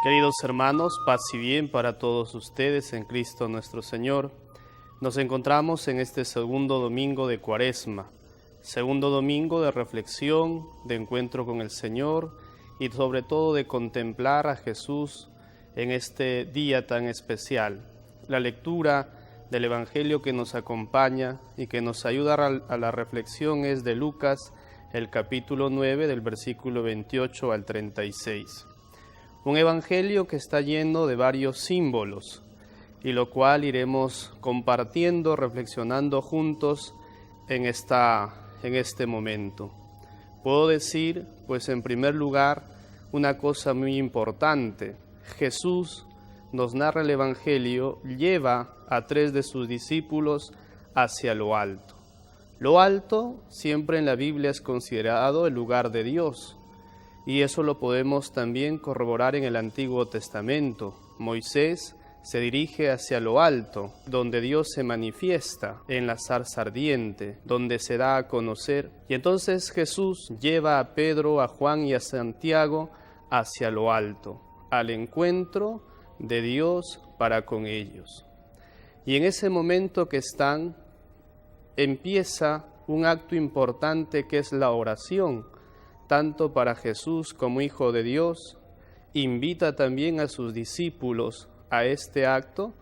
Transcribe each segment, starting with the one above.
Queridos hermanos, paz y bien para todos ustedes en Cristo nuestro Señor. Nos encontramos en este segundo domingo de Cuaresma, segundo domingo de reflexión, de encuentro con el Señor y sobre todo de contemplar a Jesús en este día tan especial. La lectura del Evangelio que nos acompaña y que nos ayuda a la reflexión es de Lucas, el capítulo 9, del versículo 28 al 36. Un evangelio que está lleno de varios símbolos y lo cual iremos compartiendo, reflexionando juntos en este momento. Puedo decir, pues en primer lugar, una cosa muy importante. Jesús, nos narra el evangelio, lleva a 3 de sus discípulos hacia lo alto. Lo alto siempre en la Biblia es considerado el lugar de Dios. Y eso lo podemos también corroborar en el Antiguo Testamento. Moisés se dirige hacia lo alto, donde Dios se manifiesta en la zarza ardiente, donde se da a conocer. Y entonces Jesús lleva a Pedro, a Juan y a Santiago hacia lo alto, al encuentro de Dios para con ellos. Y en ese momento que están, empieza un acto importante que es la oración, tanto para Jesús como Hijo de Dios. Invita también a sus discípulos a este acto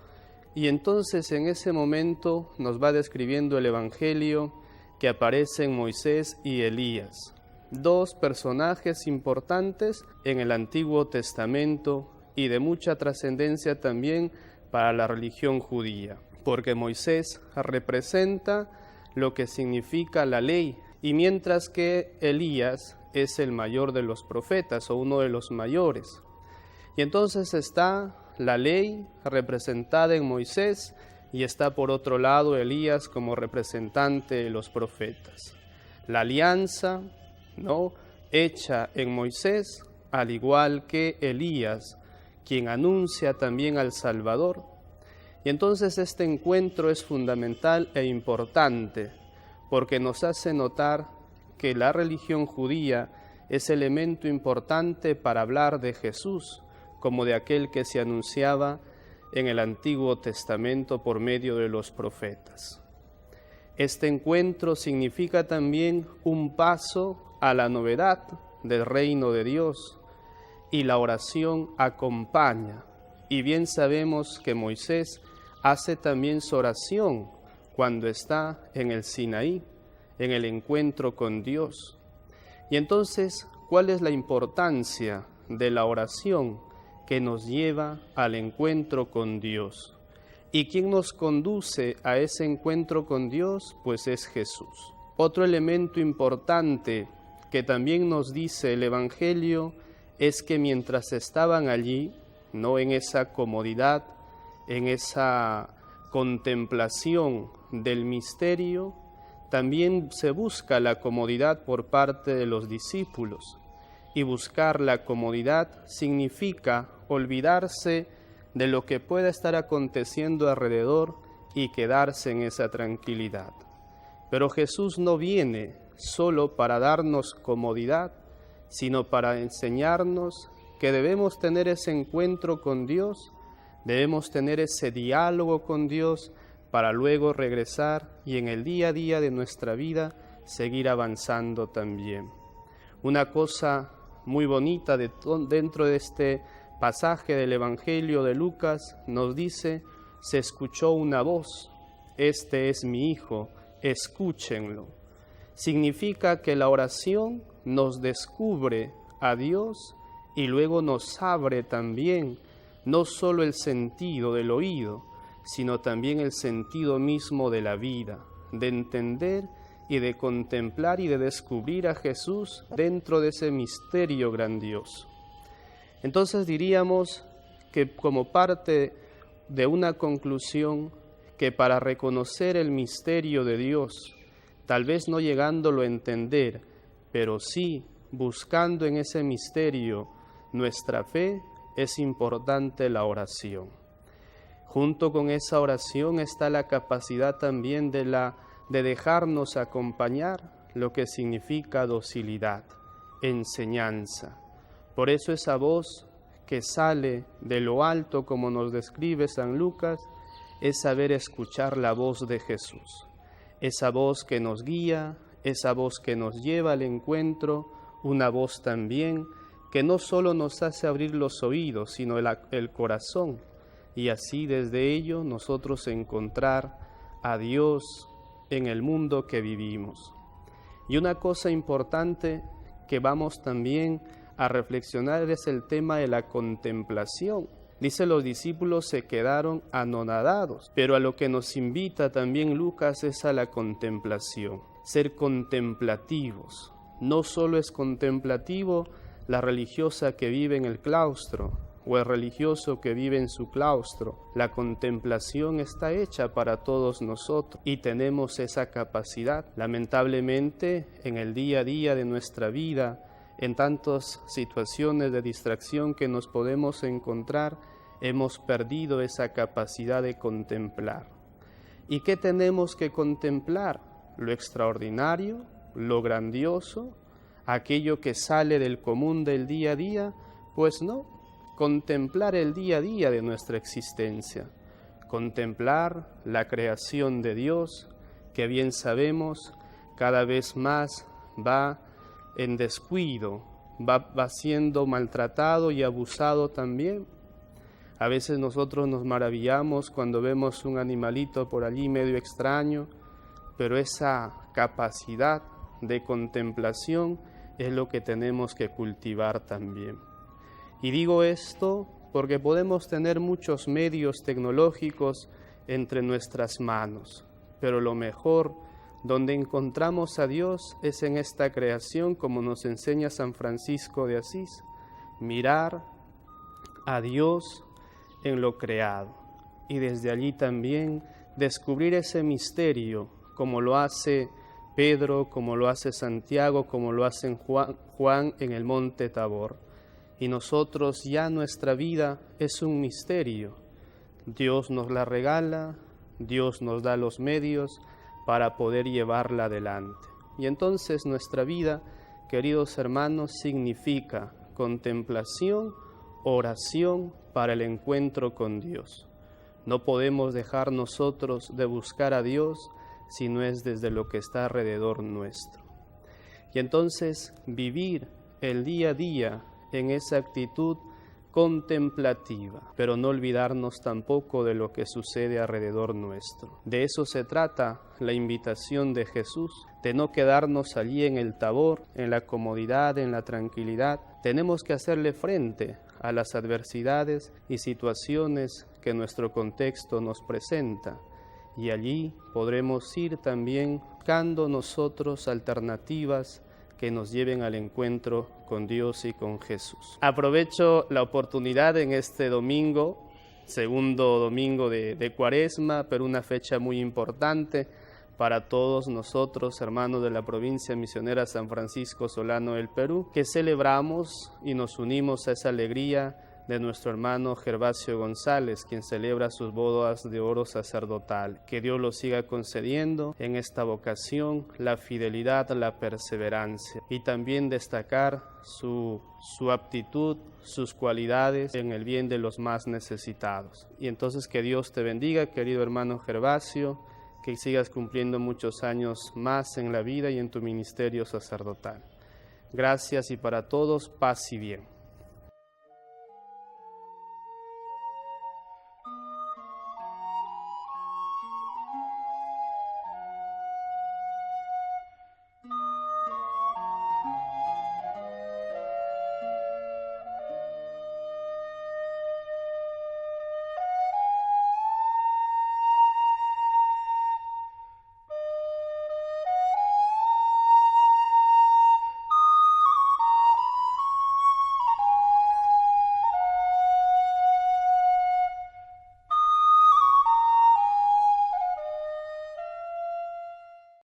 y entonces en ese momento nos va describiendo el Evangelio que aparecen Moisés y Elías, 2 personajes importantes en el Antiguo Testamento y de mucha trascendencia también para la religión judía, porque Moisés representa lo que significa la ley y mientras que Elías es el mayor de los profetas o uno de los mayores. Y entonces está la ley representada en Moisés y está por otro lado Elías como representante de los profetas. La alianza, hecha en Moisés, al igual que Elías, quien anuncia también al Salvador. Y entonces este encuentro es fundamental e importante porque nos hace notar que la religión judía es elemento importante para hablar de Jesús, como de aquel que se anunciaba en el Antiguo Testamento por medio de los profetas. Este encuentro significa también un paso a la novedad del reino de Dios, y la oración acompaña. Y bien sabemos que Moisés hace también su oración cuando está en el Sinaí, en el encuentro con Dios. Y entonces, ¿cuál es la importancia de la oración que nos lleva al encuentro con Dios? ¿Y quién nos conduce a ese encuentro con Dios? Pues es Jesús. Otro elemento importante que también nos dice el Evangelio es que mientras estaban allí, no en esa comodidad, en esa contemplación del misterio, también se busca la comodidad por parte de los discípulos. Y buscar la comodidad significa olvidarse de lo que pueda estar aconteciendo alrededor y quedarse en esa tranquilidad. Pero Jesús no viene solo para darnos comodidad, sino para enseñarnos que debemos tener ese encuentro con Dios, debemos tener ese diálogo con Dios para luego regresar y en el día a día de nuestra vida seguir avanzando también. Una cosa muy bonita dentro de este pasaje del Evangelio de Lucas nos dice: se escuchó una voz, este es mi Hijo, escúchenlo. Significa que la oración nos descubre a Dios y luego nos abre también no solo el sentido del oído, sino también el sentido mismo de la vida, de entender y de contemplar y de descubrir a Jesús dentro de ese misterio grandioso. Entonces diríamos que como parte de una conclusión, que para reconocer el misterio de Dios, tal vez no llegándolo a entender, pero sí buscando en ese misterio nuestra fe, es importante la oración. Junto con esa oración está la capacidad también de dejarnos acompañar, lo que significa docilidad, enseñanza. Por eso esa voz que sale de lo alto, como nos describe San Lucas, es saber escuchar la voz de Jesús. Esa voz que nos guía, esa voz que nos lleva al encuentro, una voz también que no solo nos hace abrir los oídos, sino el corazón, y así desde ello nosotros encontrar a Dios en el mundo que vivimos. Y una cosa importante que vamos también a reflexionar es el tema de la contemplación. Dice, los discípulos se quedaron anonadados, pero a lo que nos invita también Lucas es a la contemplación, ser contemplativos. No solo es contemplativo la religiosa que vive en el claustro o el religioso que vive en su claustro. La contemplación está hecha para todos nosotros y tenemos esa capacidad. Lamentablemente, en el día a día de nuestra vida, en tantas situaciones de distracción que nos podemos encontrar, hemos perdido esa capacidad de contemplar. ¿Y qué tenemos que contemplar? Lo extraordinario, lo grandioso, aquello que sale del común del día a día. Pues no, contemplar el día a día de nuestra existencia, contemplar la creación de Dios, que bien sabemos cada vez más va en descuido, va siendo maltratado y abusado también. A veces nosotros nos maravillamos cuando vemos un animalito por allí medio extraño, pero esa capacidad de contemplación es lo que tenemos que cultivar también. Y digo esto porque podemos tener muchos medios tecnológicos entre nuestras manos, pero lo mejor, donde encontramos a Dios, es en esta creación, como nos enseña San Francisco de Asís, mirar a Dios en lo creado y desde allí también descubrir ese misterio, como lo hace Pedro, como lo hace Santiago, como lo hace Juan en el monte Tabor. Y nosotros ya nuestra vida es un misterio. Dios nos la regala, Dios nos da los medios para poder llevarla adelante. Y entonces nuestra vida, queridos hermanos, significa contemplación, oración para el encuentro con Dios. No podemos dejar nosotros de buscar a Dios si no es desde lo que está alrededor nuestro. Y entonces vivir el día a día en esa actitud contemplativa, pero no olvidarnos tampoco de lo que sucede alrededor nuestro. De eso se trata la invitación de Jesús, de no quedarnos allí en el Tabor, en la comodidad, en la tranquilidad. Tenemos que hacerle frente a las adversidades y situaciones que nuestro contexto nos presenta, y allí podremos ir también buscando nosotros alternativas que nos lleven al encuentro con Dios y con Jesús. Aprovecho la oportunidad en este domingo, segundo domingo de Cuaresma, pero una fecha muy importante para todos nosotros, hermanos de la provincia misionera San Francisco Solano del Perú, que celebramos y nos unimos a esa alegría de nuestro hermano Gervasio González, quien celebra sus bodas de oro sacerdotal. Que Dios lo siga concediendo en esta vocación, la fidelidad, la perseverancia, y también destacar su aptitud, sus cualidades en el bien de los más necesitados. Y entonces que Dios te bendiga, querido hermano Gervasio, que sigas cumpliendo muchos años más en la vida y en tu ministerio sacerdotal. Gracias, y para todos, paz y bien.